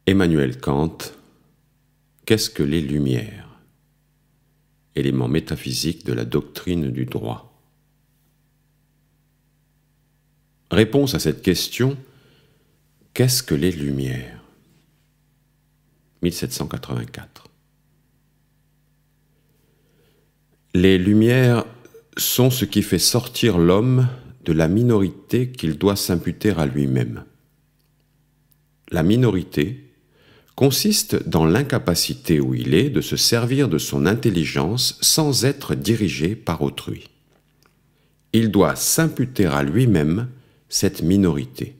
Emmanuel Kant, qu'est-ce que les Lumières? Élément métaphysique de la doctrine du droit. Réponse à cette question, qu'est-ce que les Lumières? 1784. Les Lumières sont ce qui fait sortir l'homme de la minorité qu'il doit s'imputer à lui-même. La minorité consiste dans l'incapacité où il est de se servir de son intelligence sans être dirigé par autrui. Il doit s'imputer à lui-même cette minorité,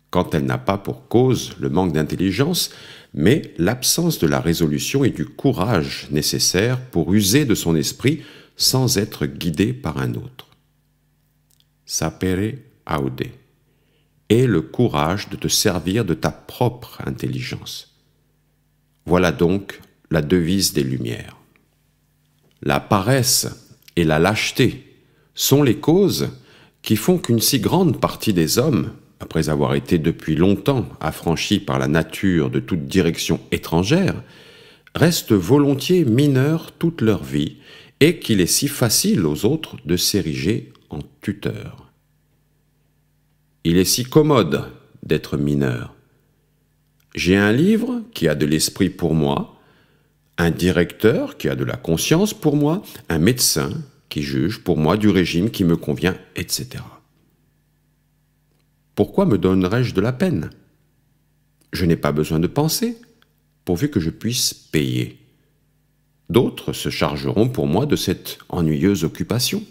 quand elle n'a pas pour cause le manque d'intelligence, mais l'absence de la résolution et du courage nécessaires pour user de son esprit sans être guidé par un autre. Sapere aude. Et le courage de te servir de ta propre intelligence. Voilà donc la devise des Lumières. La paresse et la lâcheté sont les causes qui font qu'une si grande partie des hommes, après avoir été depuis longtemps affranchis par la nature de toute direction étrangère, restent volontiers mineurs toute leur vie et qu'il est si facile aux autres de s'ériger en tuteurs. Il est si commode d'être mineur. J'ai un livre qui a de l'esprit pour moi, un directeur qui a de la conscience pour moi, un médecin qui juge pour moi du régime qui me convient, etc. Pourquoi me donnerais-je de la peine? Je n'ai pas besoin de penser, pourvu que je puisse payer. D'autres se chargeront pour moi de cette ennuyeuse occupation.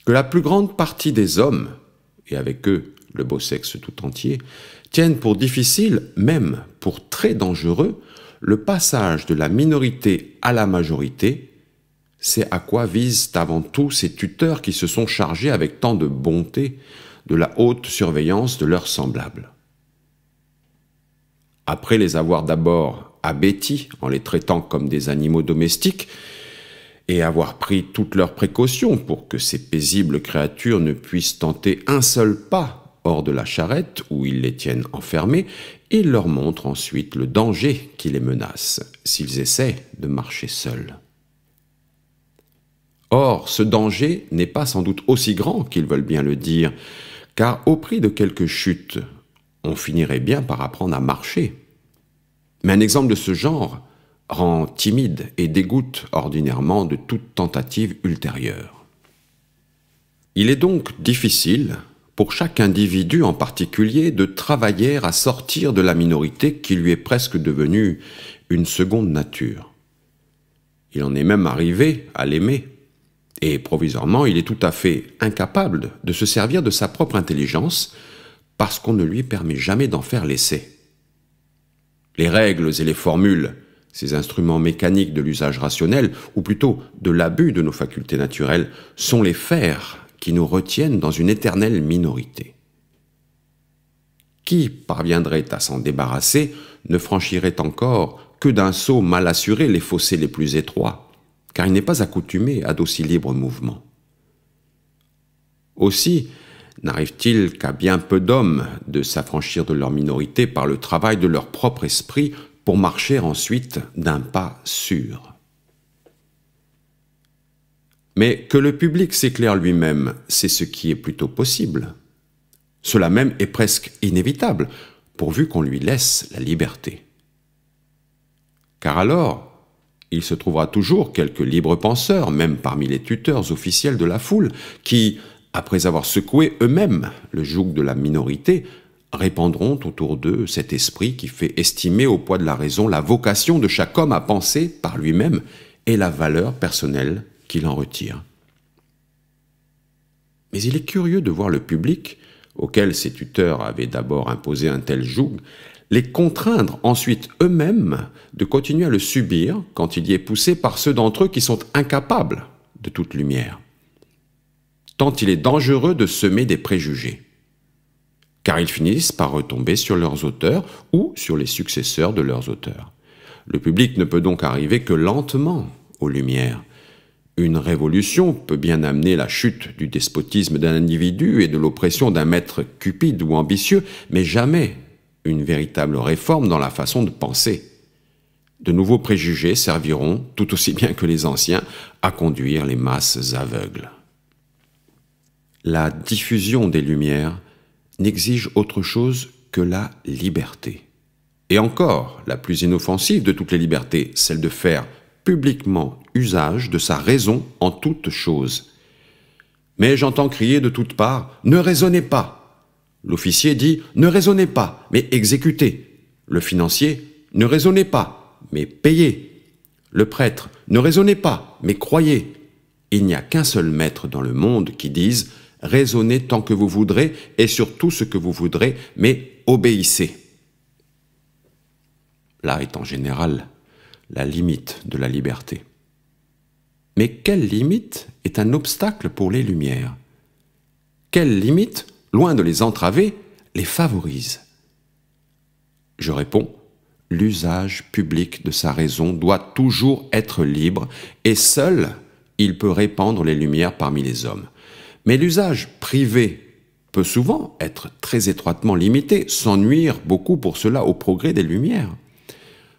Que la plus grande partie des hommes, et avec eux le beau sexe tout entier, tiennent pour difficile, même pour très dangereux, le passage de la minorité à la majorité, c'est à quoi visent avant tout ces tuteurs qui se sont chargés avec tant de bonté de la haute surveillance de leurs semblables. Après les avoir d'abord abêtis en les traitant comme des animaux domestiques, et avoir pris toutes leurs précautions pour que ces paisibles créatures ne puissent tenter un seul pas hors de la charrette où ils les tiennent enfermés, ils leur montrent ensuite le danger qui les menace s'ils essaient de marcher seuls. Or, ce danger n'est pas sans doute aussi grand qu'ils veulent bien le dire, car au prix de quelques chutes, on finirait bien par apprendre à marcher. Mais un exemple de ce genre rend timide et dégoûte ordinairement de toute tentative ultérieure. Il est donc difficile, pour chaque individu en particulier, de travailler à sortir de la minorité qui lui est presque devenue une seconde nature. Il en est même arrivé à l'aimer, et provisoirement il est tout à fait incapable de se servir de sa propre intelligence parce qu'on ne lui permet jamais d'en faire l'essai. Les règles et les formules, ces instruments mécaniques de l'usage rationnel, ou plutôt de l'abus de nos facultés naturelles, sont les fers qui nous retiennent dans une éternelle minorité. Qui parviendrait à s'en débarrasser ne franchirait encore que d'un saut mal assuré les fossés les plus étroits, car il n'est pas accoutumé à d'aussi libres mouvements. Aussi, n'arrive-t-il qu'à bien peu d'hommes de s'affranchir de leur minorité par le travail de leur propre esprit pour marcher ensuite d'un pas sûr. Mais que le public s'éclaire lui-même, c'est ce qui est plutôt possible. Cela même est presque inévitable, pourvu qu'on lui laisse la liberté. Car alors, il se trouvera toujours quelques libres penseurs, même parmi les tuteurs officiels de la foule, qui, après avoir secoué eux-mêmes le joug de la minorité, répandront autour d'eux cet esprit qui fait estimer au poids de la raison la vocation de chaque homme à penser par lui-même et la valeur personnelle qu'il en retire. Mais il est curieux de voir le public, auquel ces tuteurs avaient d'abord imposé un tel joug, les contraindre ensuite eux-mêmes de continuer à le subir quand il y est poussé par ceux d'entre eux qui sont incapables de toute lumière. Tant il est dangereux de semer des préjugés, car ils finissent par retomber sur leurs auteurs ou sur les successeurs de leurs auteurs. Le public ne peut donc arriver que lentement aux Lumières. Une révolution peut bien amener la chute du despotisme d'un individu et de l'oppression d'un maître cupide ou ambitieux, mais jamais une véritable réforme dans la façon de penser. De nouveaux préjugés serviront, tout aussi bien que les anciens, à conduire les masses aveugles. La diffusion des Lumières n'exige autre chose que la liberté. Et encore, la plus inoffensive de toutes les libertés, celle de faire publiquement usage de sa raison en toutes choses. Mais j'entends crier de toutes parts « Ne raisonnez pas !» L'officier dit « Ne raisonnez pas, mais exécutez !» Le financier « Ne raisonnez pas, mais payez !» Le prêtre « Ne raisonnez pas, mais croyez !» Il n'y a qu'un seul maître dans le monde qui dise « Raisonnez tant que vous voudrez et sur tout ce que vous voudrez, mais obéissez !» Là est en général la limite de la liberté. Mais quelle limite est un obstacle pour les Lumières? Quelle limite, loin de les entraver, les favorise? Je réponds, l'usage public de sa raison doit toujours être libre et seul il peut répandre les Lumières parmi les hommes. Mais l'usage privé peut souvent être très étroitement limité, sans nuire beaucoup pour cela au progrès des Lumières.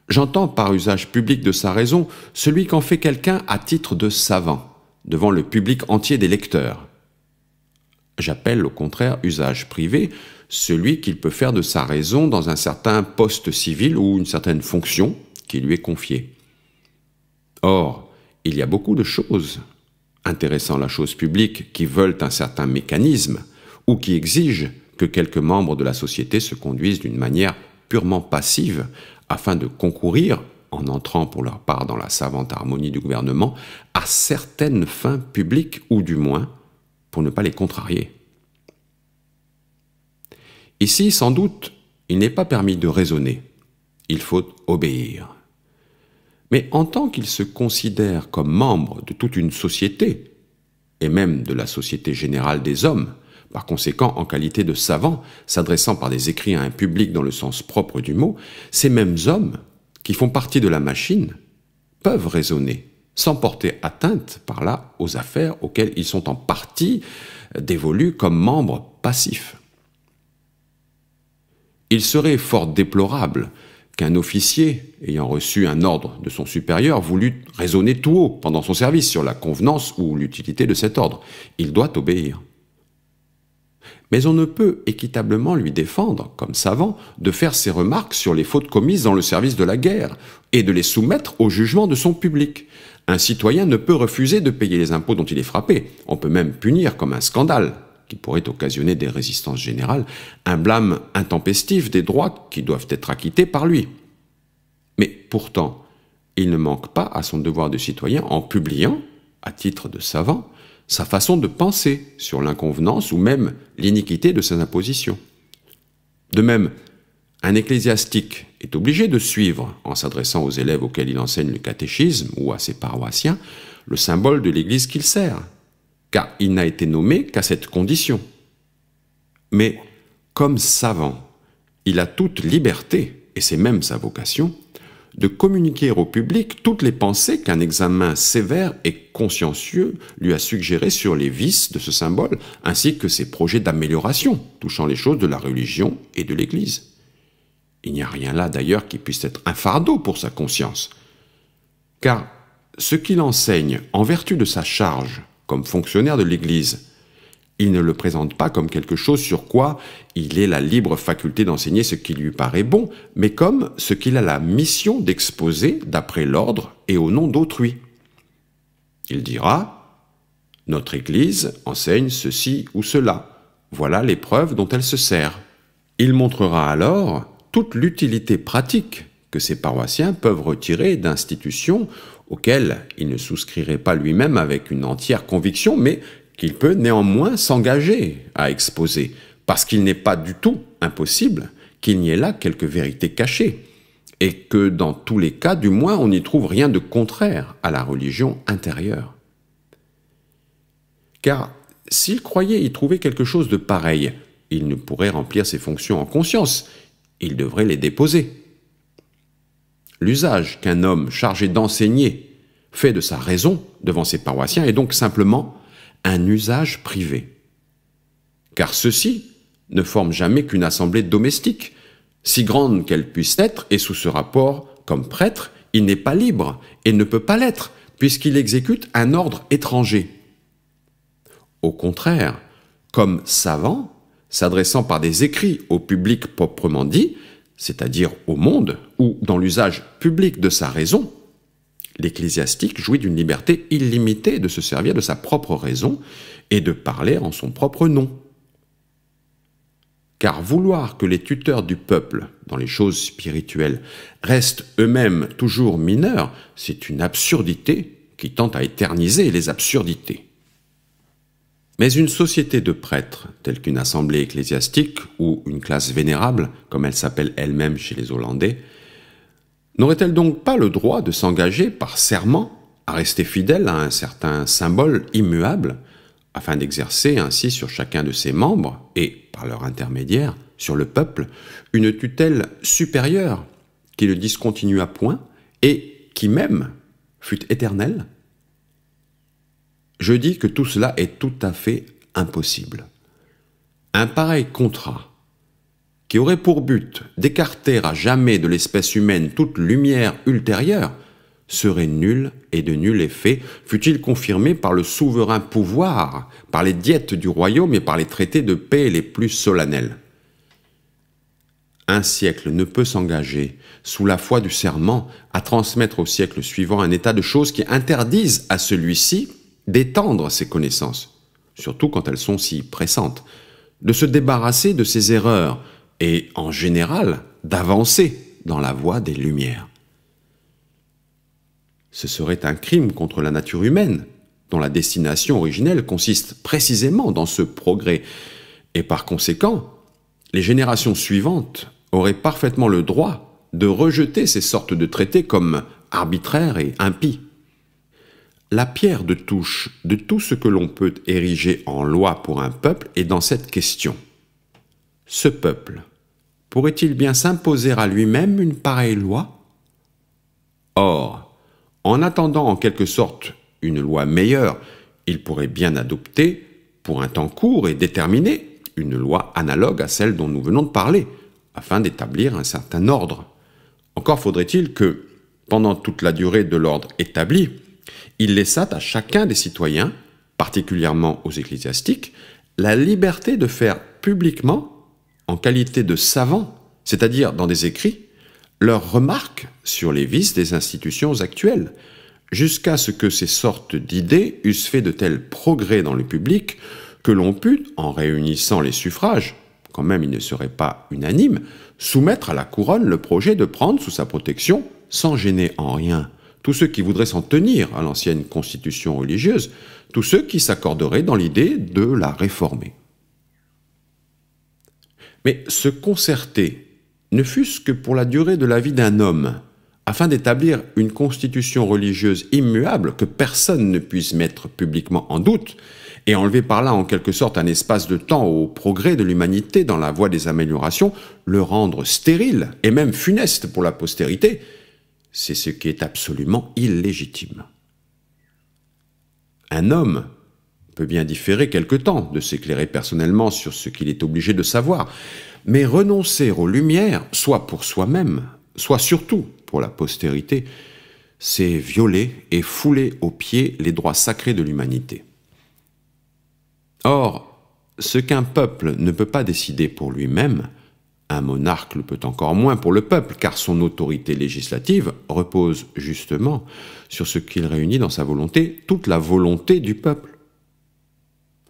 J'entends par usage public de sa raison celui qu'en fait quelqu'un à titre de savant, devant le public entier des lecteurs. J'appelle au contraire usage privé celui qu'il peut faire de sa raison dans un certain poste civil ou une certaine fonction qui lui est confiée. Or, il y a beaucoup de choses intéressant la chose publique qui veulent un certain mécanisme ou qui exigent que quelques membres de la société se conduisent d'une manière purement passive afin de concourir, en entrant pour leur part dans la savante harmonie du gouvernement, à certaines fins publiques ou du moins pour ne pas les contrarier. Ici, sans doute, il n'est pas permis de raisonner, il faut obéir. Mais en tant qu'il se considère comme membre de toute une société, et même de la société générale des hommes, par conséquent, en qualité de savant, s'adressant par des écrits à un public dans le sens propre du mot, ces mêmes hommes, qui font partie de la machine, peuvent raisonner, sans porter atteinte par là aux affaires auxquelles ils sont en partie dévolus comme membres passifs. Il serait fort déplorable qu'un officier, ayant reçu un ordre de son supérieur, voulût raisonner tout haut pendant son service sur la convenance ou l'utilité de cet ordre. Il doit obéir. Mais on ne peut équitablement lui défendre, comme savant, de faire ses remarques sur les fautes commises dans le service de la guerre et de les soumettre au jugement de son public. Un citoyen ne peut refuser de payer les impôts dont il est frappé. On peut même punir comme un scandale, qui pourrait occasionner des résistances générales, un blâme intempestif des droits qui doivent être acquittés par lui. Mais pourtant, il ne manque pas à son devoir de citoyen en publiant, à titre de savant, sa façon de penser sur l'inconvenance ou même l'iniquité de ses impositions. De même, un ecclésiastique est obligé de suivre, en s'adressant aux élèves auxquels il enseigne le catéchisme ou à ses paroissiens, le symbole de l'Église qu'il sert, car il n'a été nommé qu'à cette condition. Mais, comme savant, il a toute liberté, et c'est même sa vocation, de communiquer au public toutes les pensées qu'un examen sévère et consciencieux lui a suggérées sur les vices de ce symbole, ainsi que ses projets d'amélioration touchant les choses de la religion et de l'Église. Il n'y a rien là d'ailleurs qui puisse être un fardeau pour sa conscience, car ce qu'il enseigne en vertu de sa charge comme fonctionnaire de l'Église, il ne le présente pas comme quelque chose sur quoi il ait la libre faculté d'enseigner ce qui lui paraît bon, mais comme ce qu'il a la mission d'exposer d'après l'ordre et au nom d'autrui. Il dira « Notre Église enseigne ceci ou cela. Voilà les preuves dont elle se sert. » Il montrera alors toute l'utilité pratique que ses paroissiens peuvent retirer d'institutions auxquelles il ne souscrirait pas lui-même avec une entière conviction, mais qu'il peut néanmoins s'engager à exposer, parce qu'il n'est pas du tout impossible qu'il n'y ait là quelques vérités cachées, et que dans tous les cas, du moins, on n'y trouve rien de contraire à la religion intérieure. Car s'il croyait y trouver quelque chose de pareil, il ne pourrait remplir ses fonctions en conscience, il devrait les déposer. L'usage qu'un homme chargé d'enseigner fait de sa raison devant ses paroissiens est donc simplement un usage privé. Car ceux-ci ne forment jamais qu'une assemblée domestique, si grande qu'elle puisse être, et sous ce rapport, comme prêtre, il n'est pas libre et ne peut pas l'être, puisqu'il exécute un ordre étranger. Au contraire, comme savant, s'adressant par des écrits au public proprement dit, c'est-à-dire au monde, ou dans l'usage public de sa raison, l'ecclésiastique jouit d'une liberté illimitée de se servir de sa propre raison et de parler en son propre nom. Car vouloir que les tuteurs du peuple, dans les choses spirituelles, restent eux-mêmes toujours mineurs, c'est une absurdité qui tend à éterniser les absurdités. Mais une société de prêtres, telle qu'une assemblée ecclésiastique ou une classe vénérable, comme elle s'appelle elle-même chez les Hollandais, n'aurait-elle donc pas le droit de s'engager par serment à rester fidèle à un certain symbole immuable, afin d'exercer ainsi sur chacun de ses membres, et, par leur intermédiaire, sur le peuple, une tutelle supérieure qui ne discontinua point et qui même fut éternelle? Je dis que tout cela est tout à fait impossible. Un pareil contrat, qui aurait pour but d'écarter à jamais de l'espèce humaine toute lumière ultérieure, serait nul et de nul effet, fût-il confirmé par le souverain pouvoir, par les diètes du royaume et par les traités de paix les plus solennels. Un siècle ne peut s'engager, sous la foi du serment, à transmettre au siècle suivant un état de choses qui interdisent à celui-ci d'étendre ses connaissances, surtout quand elles sont si pressantes, de se débarrasser de ses erreurs et, en général, d'avancer dans la voie des Lumières. Ce serait un crime contre la nature humaine, dont la destination originelle consiste précisément dans ce progrès, et par conséquent, les générations suivantes auraient parfaitement le droit de rejeter ces sortes de traités comme arbitraires et impies. La pierre de touche de tout ce que l'on peut ériger en loi pour un peuple est dans cette question. Ce peuple pourrait-il bien s'imposer à lui-même une pareille loi? Or, en attendant en quelque sorte une loi meilleure, il pourrait bien adopter, pour un temps court et déterminé, une loi analogue à celle dont nous venons de parler, afin d'établir un certain ordre. Encore faudrait-il que, pendant toute la durée de l'ordre établi, il laissât à chacun des citoyens, particulièrement aux ecclésiastiques, la liberté de faire publiquement, en qualité de savants, c'est-à-dire dans des écrits, leurs remarques sur les vices des institutions actuelles, jusqu'à ce que ces sortes d'idées eussent fait de tels progrès dans le public que l'on put, en réunissant les suffrages, quand même il ne serait pas unanime, soumettre à la couronne le projet de prendre sous sa protection, sans gêner en rien, tous ceux qui voudraient s'en tenir à l'ancienne constitution religieuse, tous ceux qui s'accorderaient dans l'idée de la réformer. Mais se concerter, ne fût-ce que pour la durée de la vie d'un homme, afin d'établir une constitution religieuse immuable que personne ne puisse mettre publiquement en doute, et enlever par là en quelque sorte un espace de temps au progrès de l'humanité dans la voie des améliorations, le rendre stérile et même funeste pour la postérité, c'est ce qui est absolument illégitime. Un homme peut bien différer quelque temps de s'éclairer personnellement sur ce qu'il est obligé de savoir, mais renoncer aux lumières, soit pour soi-même, soit surtout pour la postérité, c'est violer et fouler aux pieds les droits sacrés de l'humanité. Or, ce qu'un peuple ne peut pas décider pour lui-même, un monarque le peut encore moins pour le peuple, car son autorité législative repose justement sur ce qu'il réunit dans sa volonté, toute la volonté du peuple.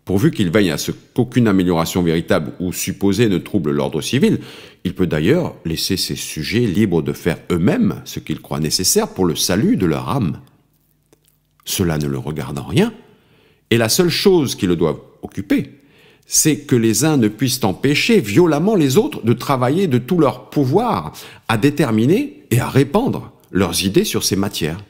Pourvu qu'il veille à ce qu'aucune amélioration véritable ou supposée ne trouble l'ordre civil, il peut d'ailleurs laisser ses sujets libres de faire eux-mêmes ce qu'ils croient nécessaire pour le salut de leur âme. Cela ne le regarde en rien, et la seule chose qui le doit occuper, c'est que les uns ne puissent empêcher violemment les autres de travailler de tout leur pouvoir à déterminer et à répandre leurs idées sur ces matières.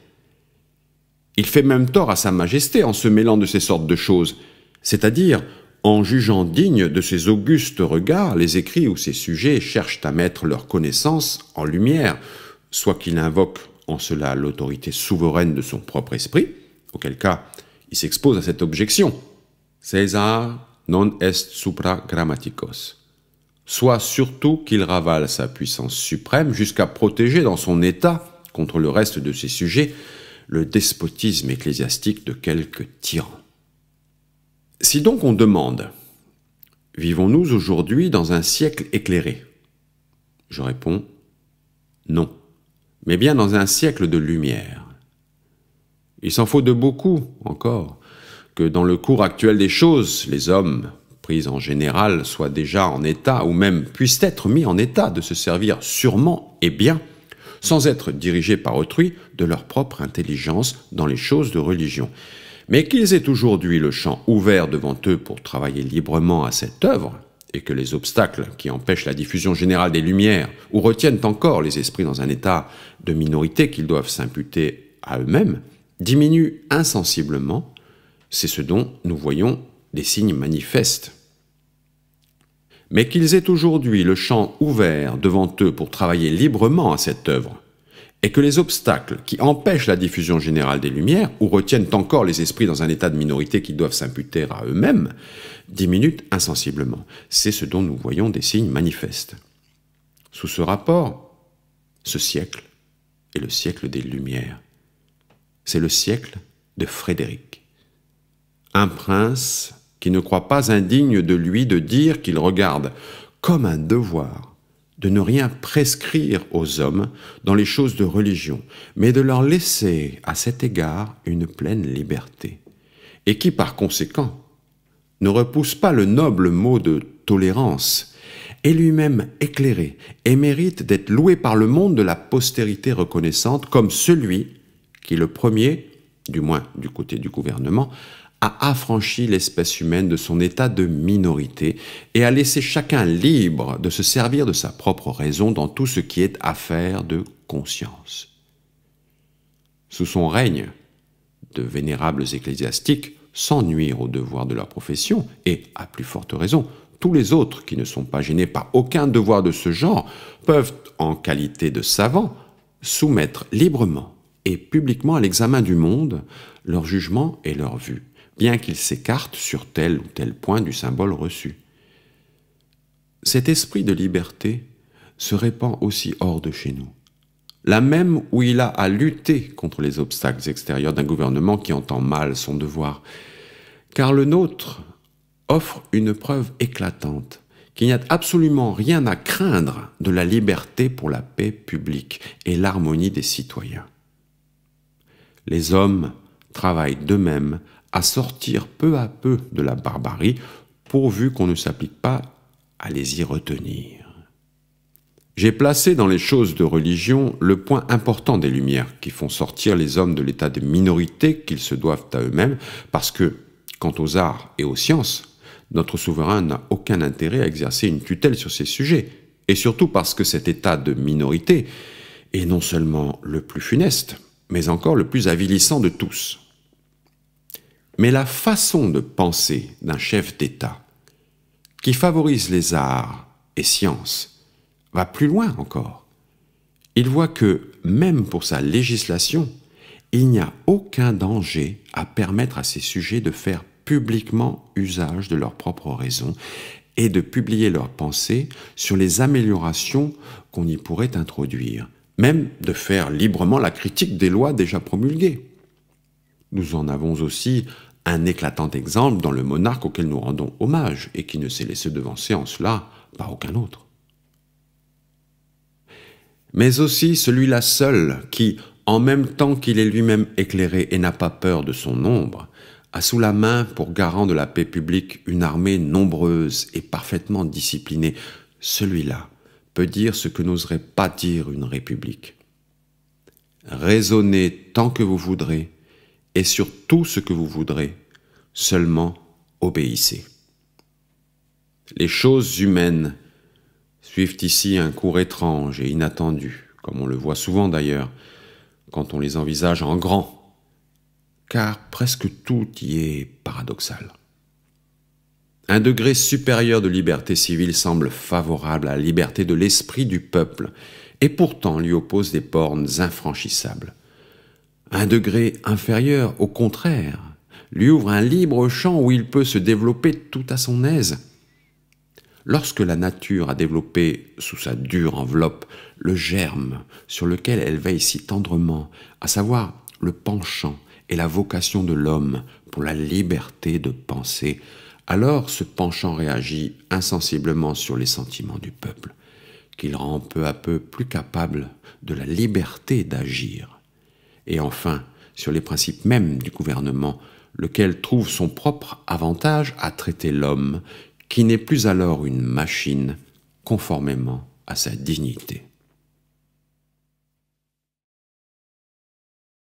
Il fait même tort à Sa Majesté en se mêlant de ces sortes de choses, c'est-à-dire en jugeant dignes de ses augustes regards les écrits où ces sujets cherchent à mettre leur connaissance en lumière, soit qu'il invoque en cela l'autorité souveraine de son propre esprit, auquel cas il s'expose à cette objection. Caesar non est supra grammaticos. soit surtout qu'il ravale sa puissance suprême jusqu'à protéger dans son état, contre le reste de ses sujets, le despotisme ecclésiastique de quelques tyrans. Si donc on demande « Vivons-nous aujourd'hui dans un siècle éclairé ?» Je réponds « Non, mais bien dans un siècle de lumière. » Il s'en faut de beaucoup, encore, que dans le cours actuel des choses, les hommes, pris en général, soient déjà en état, ou même puissent être mis en état de se servir sûrement et bien, sans être dirigés par autrui, de leur propre intelligence dans les choses de religion. Mais qu'ils aient aujourd'hui le champ ouvert devant eux pour travailler librement à cette œuvre, et que les obstacles qui empêchent la diffusion générale des lumières, ou retiennent encore les esprits dans un état de minorité qu'ils doivent s'imputer à eux-mêmes, diminuent insensiblement, c'est ce dont nous voyons des signes manifestes. Mais qu'ils aient aujourd'hui le champ ouvert devant eux pour travailler librement à cette œuvre, et que les obstacles qui empêchent la diffusion générale des lumières, ou retiennent encore les esprits dans un état de minorité qu'ils doivent s'imputer à eux-mêmes, diminuent insensiblement. C'est ce dont nous voyons des signes manifestes. Sous ce rapport, ce siècle est le siècle des Lumières. C'est le siècle de Frédéric. Un prince qui ne croit pas indigne de lui de dire qu'il regarde comme un devoir de ne rien prescrire aux hommes dans les choses de religion, mais de leur laisser à cet égard une pleine liberté, et qui par conséquent ne repousse pas le noble mot de tolérance, est lui-même éclairé et mérite d'être loué par le monde de la postérité reconnaissante comme celui qui le premier, du moins du côté du gouvernement, a affranchi l'espèce humaine de son état de minorité et a laissé chacun libre de se servir de sa propre raison dans tout ce qui est affaire de conscience. Sous son règne, de vénérables ecclésiastiques, sans nuire au devoir de leur profession, et, à plus forte raison, tous les autres qui ne sont pas gênés par aucun devoir de ce genre, peuvent, en qualité de savants, soumettre librement et publiquement à l'examen du monde leur jugement et leur vue, bien qu'ils s'écartent sur tel ou tel point du symbole reçu. Cet esprit de liberté se répand aussi hors de chez nous, là même où il a à lutter contre les obstacles extérieurs d'un gouvernement qui entend mal son devoir, car le nôtre offre une preuve éclatante qu'il n'y a absolument rien à craindre de la liberté pour la paix publique et l'harmonie des citoyens. Les hommes travaillent d'eux-mêmes à sortir peu à peu de la barbarie, pourvu qu'on ne s'applique pas à les y retenir. J'ai placé dans les choses de religion le point important des Lumières qui font sortir les hommes de l'état de minorité qu'ils se doivent à eux-mêmes, parce que, quant aux arts et aux sciences, notre souverain n'a aucun intérêt à exercer une tutelle sur ces sujets, et surtout parce que cet état de minorité est non seulement le plus funeste, mais encore le plus avilissant de tous. Mais la façon de penser d'un chef d'État, qui favorise les arts et sciences, va plus loin encore. Il voit que, même pour sa législation, il n'y a aucun danger à permettre à ces sujets de faire publiquement usage de leur propre raison et de publier leurs pensées sur les améliorations qu'on y pourrait introduire, même de faire librement la critique des lois déjà promulguées. Nous en avons aussi un éclatant exemple dans le monarque auquel nous rendons hommage et qui ne s'est laissé devancer en cela par aucun autre. Mais aussi celui-là seul qui, en même temps qu'il est lui-même éclairé et n'a pas peur de son ombre, a sous la main pour garant de la paix publique une armée nombreuse et parfaitement disciplinée. Celui-là peut dire ce que n'oserait pas dire une république. Raisonnez tant que vous voudrez et sur tout ce que vous voudrez, seulement obéissez. Les choses humaines suivent ici un cours étrange et inattendu, comme on le voit souvent d'ailleurs, quand on les envisage en grand, car presque tout y est paradoxal. Un degré supérieur de liberté civile semble favorable à la liberté de l'esprit du peuple, et pourtant lui oppose des bornes infranchissables. Un degré inférieur, au contraire, lui ouvre un libre champ où il peut se développer tout à son aise. lorsque la nature a développé sous sa dure enveloppe le germe sur lequel elle veille si tendrement, à savoir le penchant et la vocation de l'homme pour la liberté de penser, alors ce penchant réagit insensiblement sur les sentiments du peuple, qu'il rend peu à peu plus capable de la liberté d'agir. Et enfin, sur les principes mêmes du gouvernement, lequel trouve son propre avantage à traiter l'homme, qui n'est plus alors une machine, conformément à sa dignité.